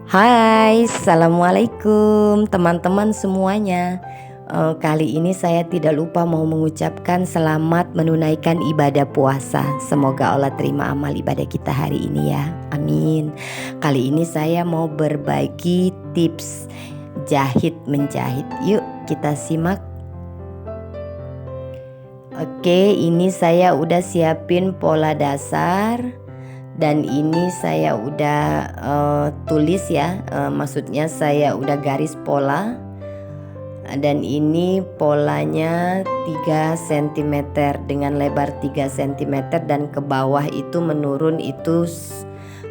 Hai, assalamualaikum teman-teman semuanya. Kali ini saya tidak lupa mau mengucapkan selamat menunaikan ibadah puasa. Semoga Allah terima amal ibadah kita hari ini ya, amin. Kali ini saya mau berbagi tips jahit menjahit. Yuk kita simak. Oke, ini saya udah siapin pola dasar. Dan ini saya udah tulis ya, maksudnya saya udah garis pola. Dan ini polanya 3 cm dengan lebar 3 cm dan ke bawah itu menurun itu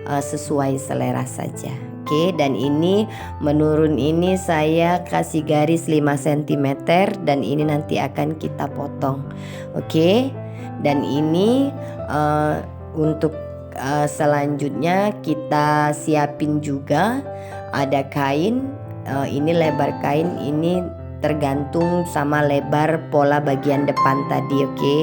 sesuai selera saja. Oke, dan ini menurun ini saya kasih garis 5 cm dan ini nanti akan kita potong. Oke, dan ini untuk selanjutnya kita siapin juga ada kain. Ini lebar kain ini tergantung sama lebar pola bagian depan tadi, oke.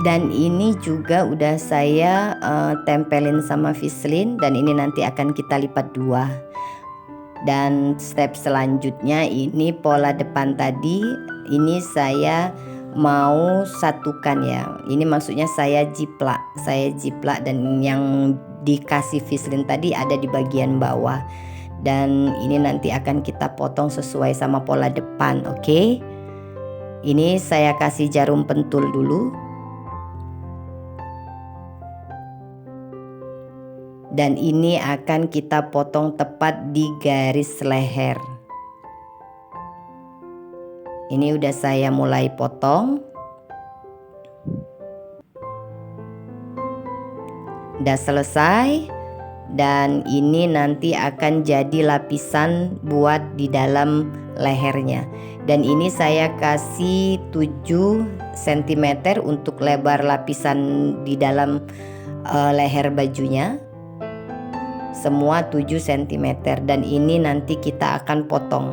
Dan ini juga udah saya tempelin sama Vaseline dan ini nanti akan kita lipat 2. Dan step selanjutnya ini pola depan tadi ini saya mau satukan ya. Ini maksudnya saya jiplak dan yang dikasih Vaseline tadi ada di bagian bawah. Dan ini nanti akan kita potong sesuai sama pola depan, oke? Ini saya kasih jarum pentul dulu. Dan ini akan kita potong tepat di garis leher. Ini udah saya mulai potong. Udah selesai. Dan ini nanti akan jadi lapisan buat di dalam lehernya. Dan ini saya kasih 7 cm untuk lebar lapisan di dalam leher bajunya. Semua 7 cm dan ini nanti kita akan potong.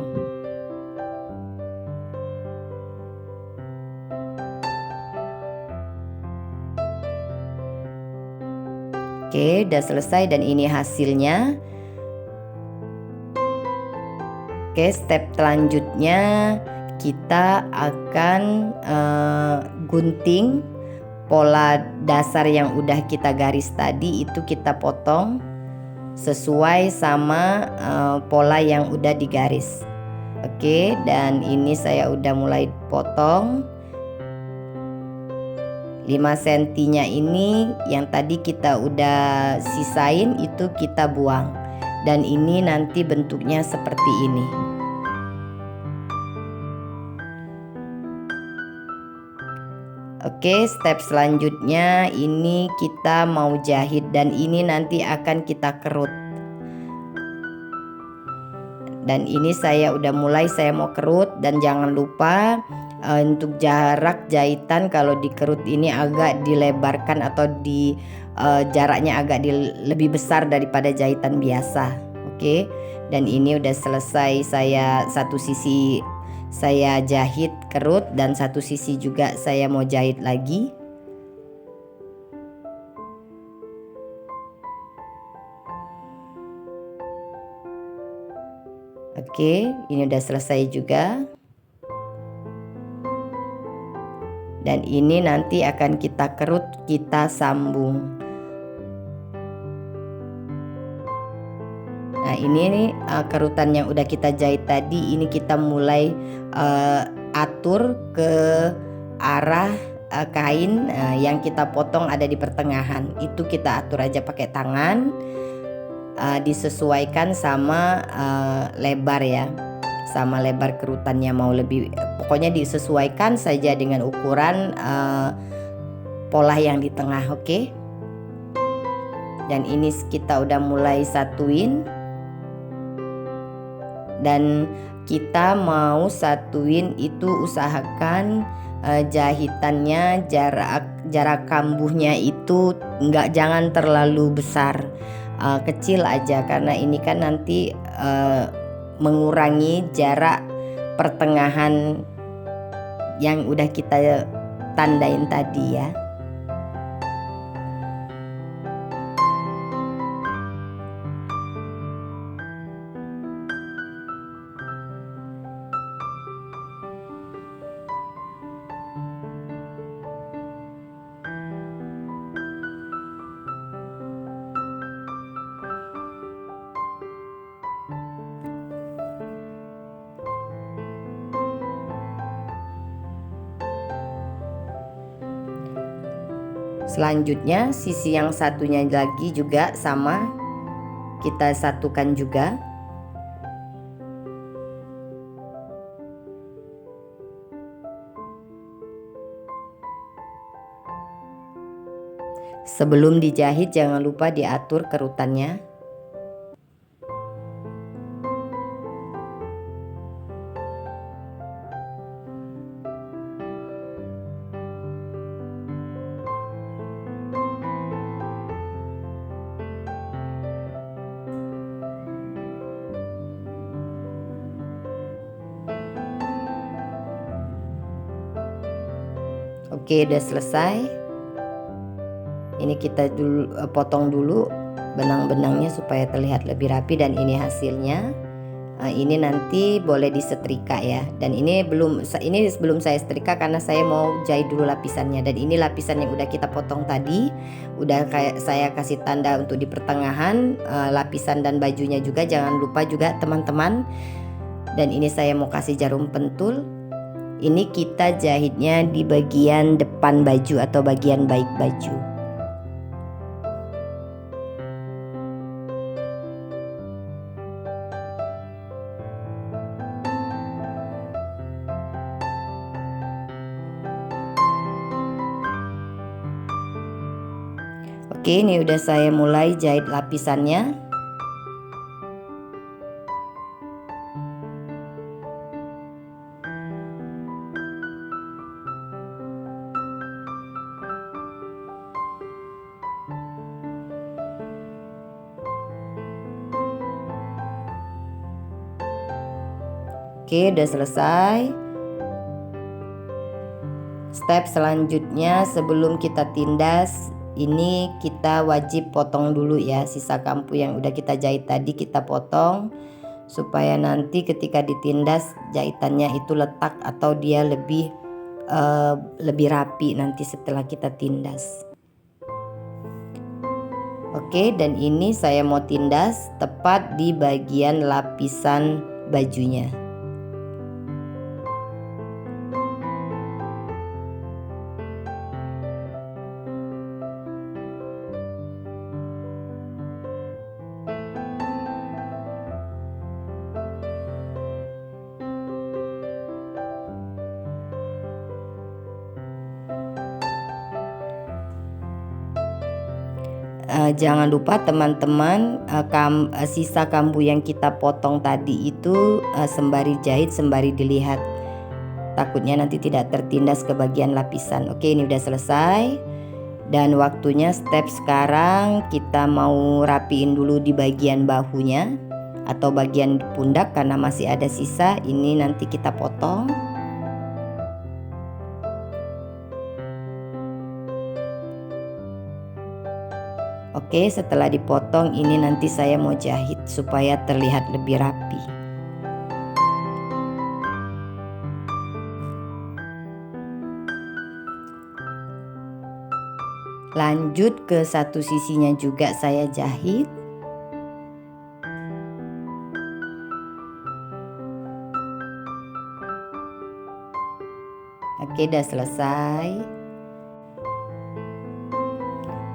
Oke, udah selesai dan ini hasilnya. Oke, step selanjutnya kita akan gunting pola dasar yang udah kita garis tadi, itu kita potong sesuai sama pola yang udah digaris. Oke, dan ini saya udah mulai potong. 5 cm-nya ini yang tadi kita udah sisain itu kita buang. Dan ini nanti bentuknya seperti ini. Oke, step selanjutnya ini kita mau jahit dan ini nanti akan kita kerut. Dan ini saya udah mulai saya mau kerut dan jangan lupa untuk jarak jahitan kalau dikerut ini agak dilebarkan atau jaraknya agak lebih besar daripada jahitan biasa. Oke, dan ini udah selesai, saya satu sisi saya jahit kerut dan satu sisi juga saya mau jahit lagi. Oke, ini udah selesai juga. Dan ini nanti akan kita kerut, kita sambung. Nah, ini nih kerutan yang udah kita jahit tadi, ini kita mulai atur ke arah kain yang kita potong ada di pertengahan. Itu kita atur aja pakai tangan, disesuaikan sama lebar ya, sama lebar kerutannya mau lebih, pokoknya disesuaikan saja dengan ukuran pola yang di tengah, oke? Dan ini kita udah mulai satuin. Dan kita mau satuin itu usahakan jahitannya jarak kambuhnya itu jangan terlalu besar, kecil aja karena ini kan nanti mengurangi jarak pertengahan yang udah kita tandain tadi ya. Selanjutnya sisi yang satunya lagi juga sama, kita satukan juga. Sebelum dijahit jangan lupa diatur kerutannya. Oke, udah selesai. Ini kita potong dulu benang-benangnya supaya terlihat lebih rapi, dan ini hasilnya. Ini nanti boleh disetrika ya. Dan ini belum saya setrika karena saya mau jahit dulu lapisannya. Dan ini lapisan yang udah kita potong tadi, udah kayak saya kasih tanda untuk di pertengahan lapisan dan bajunya juga. Jangan lupa juga teman-teman. Dan ini saya mau kasih jarum pentul. Ini kita jahitnya di bagian depan baju atau bagian baik baju. Oke, ini udah saya mulai jahit lapisannya. Oke, udah selesai. Step selanjutnya sebelum kita tindas, ini kita wajib potong dulu ya sisa kampu yang udah kita jahit tadi, kita potong supaya nanti ketika ditindas jahitannya itu letak atau dia lebih rapi nanti setelah kita tindas. Oke, dan ini saya mau tindas tepat di bagian lapisan bajunya. Jangan lupa teman-teman, sisa kambu yang kita potong tadi itu sembari jahit sembari dilihat, takutnya nanti tidak tertindas ke bagian lapisan. Oke, ini udah selesai dan waktunya step sekarang kita mau rapiin dulu di bagian bahunya atau bagian pundak karena masih ada sisa. Ini nanti kita potong. Oke, setelah dipotong ini nanti saya mau jahit supaya terlihat lebih rapi. Lanjut ke satu sisinya juga saya jahit. Oke, udah selesai.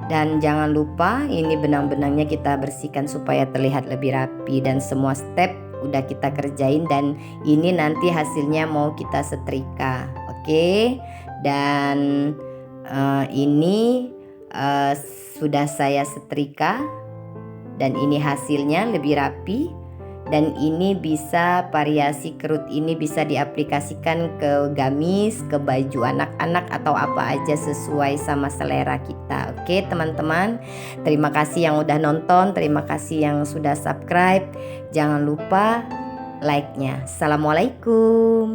Dan jangan lupa ini benang-benangnya kita bersihkan supaya terlihat lebih rapi, dan semua step udah kita kerjain dan ini nanti hasilnya mau kita setrika. Oke, dan ini sudah saya setrika dan ini hasilnya lebih rapi. Dan ini bisa variasi kerut ini bisa diaplikasikan ke gamis, ke baju anak-anak atau apa aja sesuai sama selera kita. Oke teman-teman, terima kasih yang udah nonton, terima kasih yang sudah subscribe. Jangan lupa like-nya. Assalamualaikum.